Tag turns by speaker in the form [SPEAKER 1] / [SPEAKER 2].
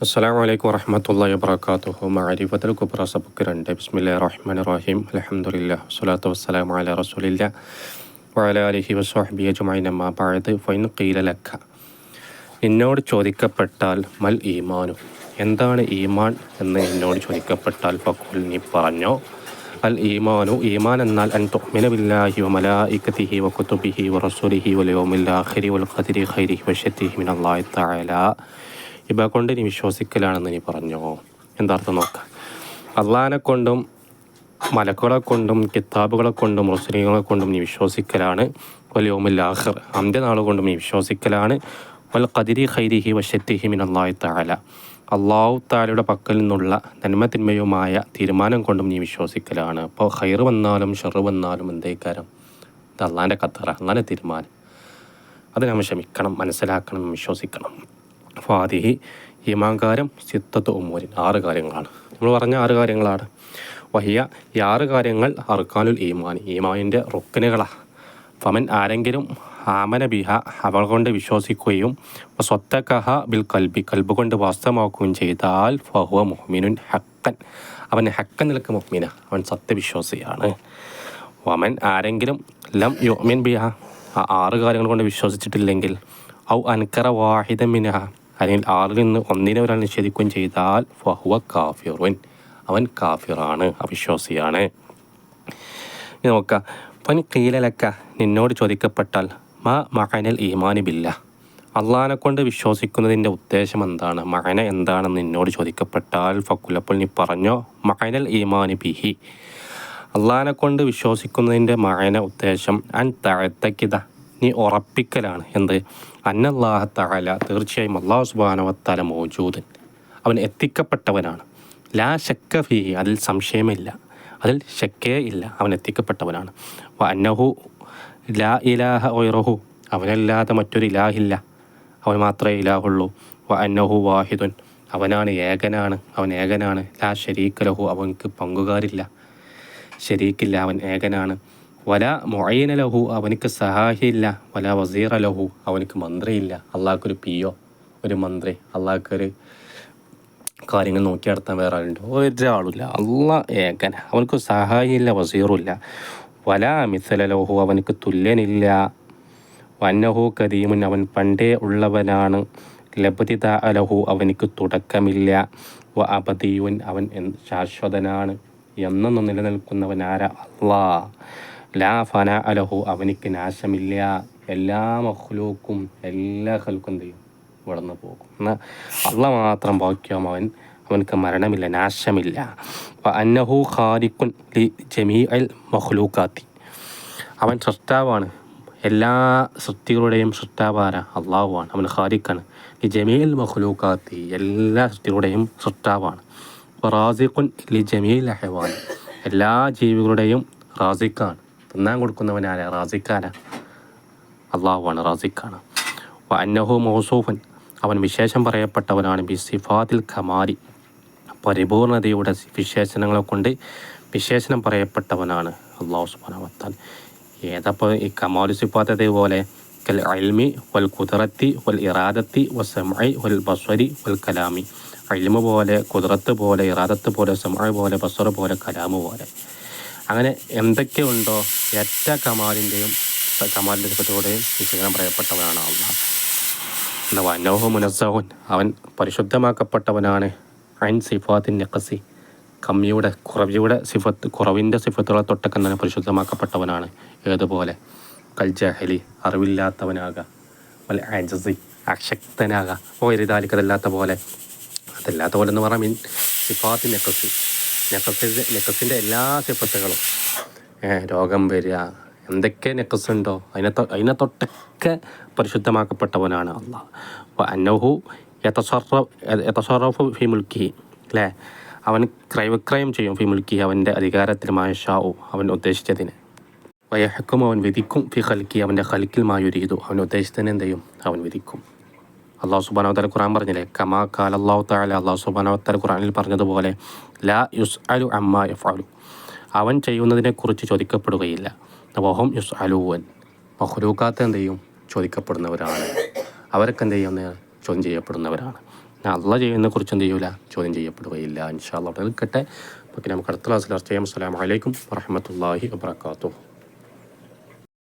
[SPEAKER 1] അസ്സലാമു അലൈക്കും വറഹ്മത്തുള്ളാഹി വബറകാതുഹു. മഅരിഫത്തുൽ കുബ്ര സബക്ക് 2. ബിസ്മില്ലാഹിർ റഹ്മാനിർ റഹീം. അൽഹംദുലില്ലാഹി വസ്സലാത്തു വസ്സലാമു അലാ റസൂലില്ലാഹി വഅലാ ആലിഹി വസ്വഹ്ബിഹി അജ്മഈൻ. അമ്മാ ബഅദ്. ഫഇൻ ഖീല ലക, നിന്നോട് ചോദിക്കപ്പെട്ടാൽ മൽ ഈമാനു, എന്താണ് ഈമാൻ എന്ന് നിന്നോട് ചോദിക്കപ്പെട്ടാൽ ഫഖുൽ, നീ പറഞ്ഞോ, അൽ ഈമാനു, ഈമാൻ എന്നാൽ അൻ തുഅ്മിന ബില്ലാഹി വ മലായികതിഹി വ കുതുബിഹി വ റസൂലിഹി വൽ യൗമിൽ ആഖിരി വൽ ഖദരി ഖൈരിഹി വ ശർരിഹി മിനല്ലാഹി തആല. ഇവ കൊണ്ട് നീ വിശ്വസിക്കലാണെന്ന് നീ പറഞ്ഞോ. എന്താർത്ഥം നോക്കാം. അള്ളാഹിനെ കൊണ്ടും മലക്കുകളെ കൊണ്ടും കിതാബുകളെ കൊണ്ടും മുസ്ലിങ്ങളെ കൊണ്ടും നീ വിശ്വസിക്കലാണ്. വൽ യൗമിൽ ആഖിർ, അന്ത്യനാൾ കൊണ്ടും നീ വിശ്വസിക്കലാണ്. വൽ ഖദരി ഖൈരിഹി വ ശർരിഹി മിനല്ലാഹി തആല, അള്ളാഹു തആലയുടെ പക്കൽ നിന്നുള്ള നന്മ തിന്മയുമായ തീരുമാനം കൊണ്ടും നീ വിശ്വസിക്കലാണ്. അപ്പോൾ ഖൈർ വന്നാലും ഷർ വന്നാലും എന്തേക്കാരം, ഇത് അള്ളാഹിൻ്റെ ഖദർ, അള്ളാഹിൻ്റെ തീരുമാനം. അത് നമ്മൾ ക്ഷമിക്കണം, മനസ്സിലാക്കണം, വിശ്വസിക്കണം. ഫാദിഹി, ഈമാൻകാരം സിത്തത്ത് ഉമ്മൂരിൻ, 6 കാര്യങ്ങളാണ്. നമ്മൾ പറഞ്ഞ 6 കാര്യങ്ങളാണ്. വഹിയ, ഈ 6 കാര്യങ്ങൾ അർക്കാനുൽ ഈമാൻ, ഈമാനിൻ്റെ റുക്കനുകളാണ്. ഫമൻ, ആരെങ്കിലും ആമന ബിഹ, അവൾ കൊണ്ട് വിശ്വസിക്കുകയും സ്വത്തക്കഹ ബിൽ കൽബി, കൽബ് കൊണ്ട് വാസ്തവമാക്കുകയും ചെയ്താൽ ഫഹുവ മുഹ്മിനുൻ ഹക്കൻ, അവൻ ഹക്കൻ നിലക്ക് മുഹ്മിന, അവൻ സത്യവിശ്വാസിയാണ്. വമൻ, ആരെങ്കിലും ലം യുഅ്മിൻ ബിഹ, ആ 6 കാര്യങ്ങൾ കൊണ്ട് വിശ്വസിച്ചിട്ടില്ലെങ്കിൽ, ഔ അൻകറ വാഹിദൻ മിൻഹ, അല്ലെങ്കിൽ 6-ൽ നിന്ന് ഒന്നിനെ ഒരാൾ നിഷേധിക്കുകയും ചെയ്താൽ ഫഹുവ കാഫിറുൻ, അവൻ കാഫിറാണ്, അവിശ്വാസിയാണ്. ഇനി നോക്കാം. ഫൻ ഖീലലക്ക, നിന്നോട് ചോദിക്കപ്പെട്ടാൽ മാ മഅനൽ ഈമാനി ബില്ലാ, അള്ളാഹിനെ കൊണ്ട് വിശ്വസിക്കുന്നതിൻ്റെ ഉദ്ദേശം എന്താണ്, മഅന എന്താണെന്ന് നിന്നോട് ചോദിക്കപ്പെട്ടാൽ ഫഖുൽ, അപ്പോൾ നീ പറഞ്ഞോ, മഅനൽ ഈമാനി ബിഹി, അള്ളാഹിനെ കൊണ്ട് വിശ്വസിക്കുന്നതിൻ്റെ മഅന ഉദ്ദേശം അൻ തഅതഖിദ, നീ ഉറപ്പിക്കലാണ്. എന്ത്, അന്നല്ലാഹ തആല, തീർച്ചയായും അല്ലാഹു സുബ്ഹാനഹു വ തആല മൗജൂദൻ, അവൻ എത്തിക്കപ്പെട്ടവനാണ്. ലാ ശക്ക ഫീഹി, അതിൽ സംശയമില്ല, അതിൽ ശക്കേ ഇല്ല, അവൻ എത്തിക്കപ്പെട്ടവനാണ്. വ അന്നഹു ലാ ഇലാഹ ഗൈറുഹു, അവനല്ലാതെ മറ്റൊരു ഇലാഹില്ല, അവൻ മാത്രമേ ഇലാഹുള്ളൂ. വ അന്നഹു വാഹിദുൻ, അവനാണ് ഏകനാണ്, അവൻ ഏകനാണ്. ലാ ശരീക ലഹു, അവൻക്ക് പങ്കുകാരില്ല, ശരീക്കില്ല, അവൻ ഏകനാണ്. വല മുഅയ്യിന ലഹു, അവനിക്ക് സഹായില്ല. വല വസീറ ലഹു, അവനിക്ക് മന്ത്രിയില്ല. അള്ളാഹ്ക്കൊരു പിയോ, ഒരു മന്ത്രി, അള്ളാഹ്ക്കൊരു കാര്യങ്ങൾ നോക്കി നടത്താൻ വേറെ ആളുണ്ട്? ഒരാളില്ല. അള്ളാഹ് ഏകന, അവനക്ക് സഹായില്ല, വസീറുമില്ല. വല മിസല ലഹു, അവനക്ക് തുല്യനില്ല. വന്നഹു കദീമുൻ, അവൻ പണ്ടേ ഉള്ളവനാണ്. ലബ്തിദ ലഹു, അവനിക്ക് തുടക്കമില്ല. വ അബദിയുൻ, അവൻ ശാശ്വതനാണ്, എന്നൊന്നും നിലനിൽക്കുന്നവനാര അള്ളാഹ്. ലാ ഫന അലഹു, അവനിക്ക് നാശമില്ല. എല്ലാ മഖ്ലൂക്കും, എല്ലാ ഖൽക്കും എന്ത് ചെയ്യും, വളർന്നു പോകും. എന്നാൽ അള്ളാഹ് മാത്രം ബാക്കിയാവും, അവനക്ക് മരണമില്ല, നാശമില്ല. അന്നഹു ഖാലിഖുൻ ലി ജമീഅൽ മഖ്ലൂക്കാത്തി, അവൻ സൃഷ്ടാവാണ്, എല്ലാ സൃഷ്ടികളുടെയും സൃഷ്ടാവാര അള്ളാഹുവാണ്, അവൻ ഖാലിഖാണ്. ലി ജമീഅൽ മഖ്ലൂക്കാത്തി, എല്ലാ സൃഷ്ടികളുടെയും സൃഷ്ടാവാണ്. റാസിഖുൻ ലി ജമീഅൽ അഹ്വാൻ, എല്ലാ ജീവികളുടെയും റാസിഖാണ്, തിന്നാൻ കൊടുക്കുന്നവനാര, റാസിഖാന അള്ളാഹുവാണ്, റാസിഖാണ്. വ അന്നഹു മൗസൂഫൻ, അവൻ വിശേഷം പറയപ്പെട്ടവനാണ്. ബി സിഫാത്തിൽ ഖമാരി, പരിപൂർണതയുടെ വിശേഷണങ്ങളെ കൊണ്ട് വിശേഷണം പറയപ്പെട്ടവനാണ് അള്ളാഹു സുബ്ഹാനഹു വ തആല. ഏതപ്പോൾ ഈ കമാലു സിഫാത്ത് അതേപോലെ കൽ ഇൽമി വൽ ഖുദ്റത്തി വൽ ഇറാദത്തി വ സമഇ വൽ ബസ്വരി വൽ കലാമി, ഇൽമു പോലെ, ഖുദ്റത്ത് പോലെ, ഇറാദത്ത് പോലെ, സമഅ പോലെ, ബസ്വർ പോലെ, കലാമു പോലെ, അങ്ങനെ എന്തൊക്കെ ഉണ്ടോ ഏറ്റ കമാലിൻ്റെയും സിഫത്തോടെയും വിശേഷണം പറയപ്പെട്ടവനാണ് അള്ളാഹ്. എന്താ, വന്നഹു മുനസ്സഹുൻ, അവൻ പരിശുദ്ധമാക്കപ്പെട്ടവനാണ്. അൻ സിഫാത്തിൻ നഖസി, കമ്മിയുടെ, കുറവിൻ്റെ സിഫത്തുകളെ തൊട്ടൊക്കെ തന്നെ പരിശുദ്ധമാക്കപ്പെട്ടവനാണ്. ഏതുപോലെ, കൽ ജഹലി, അറിവില്ലാത്തവനാകുക, വൽ അജ്സി, അശക്തനാകുക, വൈരിദാലിക്കതല്ലാത്ത പോലെ, അതല്ലാത്ത പോലെ എന്ന് പറഞ്ഞാൽ സിഫാത്തിൻ നഖസി, നെക്കസിൻ്റെ എല്ലാ സിഫത്തുകളും, രോഗം വരിക, എന്തൊക്കെ നെക്കസുണ്ടോ അതിനെ തൊട്ടൊക്കെ പരിശുദ്ധമാക്കപ്പെട്ടവനാണ് അള്ളാഹ്. അപ്പോൾ അന്നഹു യതസറഫു ഫി മുൽക്കിഹി, അല്ലേ, അവൻ ക്രയവിക്രയം ചെയ്യും, ഫി മുൽക്കിഹി, അവൻ്റെ അധികാരത്തിൽ, മായശാഉ, അവൻ ഉദ്ദേശിച്ചതിന്. വയഹക്കും, അവൻ വിധിക്കും, ഫി ഖൽക്കി, അവൻ്റെ ഖൽക്കിൽ മായുരീദു, അവൻ ഉദ്ദേശിച്ചതിന് എന്ത് ചെയ്യും, അവൻ വിധിക്കും. അള്ളാഹു സുബ്ഹാനഹു വ തആല ഖുർആൻ പറഞ്ഞില്ലേ, കമാ ഖാല അല്ലാഹു തആല, അള്ളാഹു സുബ്ഹാനഹു വ തആല ഖുർആനിൽ പറഞ്ഞതുപോലെ, ലാ യുസ്അലു അമ്മാ യഫ്അലു, അവൻ ചെയ്യുന്നതിനെക്കുറിച്ച് ചോദിക്കപ്പെടുകയില്ല. വഹും യുസ്അലൂൻ, മഖ്ലൂഖാത്ത് എന്ത് ചെയ്യും, ചോദിക്കപ്പെടുന്നവരാണ്, അവരൊക്കെ എന്ത് ചെയ്യുന്ന ചോദ്യം ചെയ്യപ്പെടുന്നവരാണ്. അള്ള ചെയ്യുന്നതിനെക്കുറിച്ച് എന്ത് ചെയ്യൂല, ചോദ്യം ചെയ്യപ്പെടുകയില്ല. ഇൻഷാ അല്ലാഹ് അവിടെ നിൽക്കട്ടെ. ഓക്കെ, നമുക്ക് അടുത്ത ക്ലാസ്സിൽ ചർച്ച ചെയ്യാം. അസ്സലാമു അലൈക്കും വറഹ്മത്തുള്ളാഹി വബറകാതുഹു.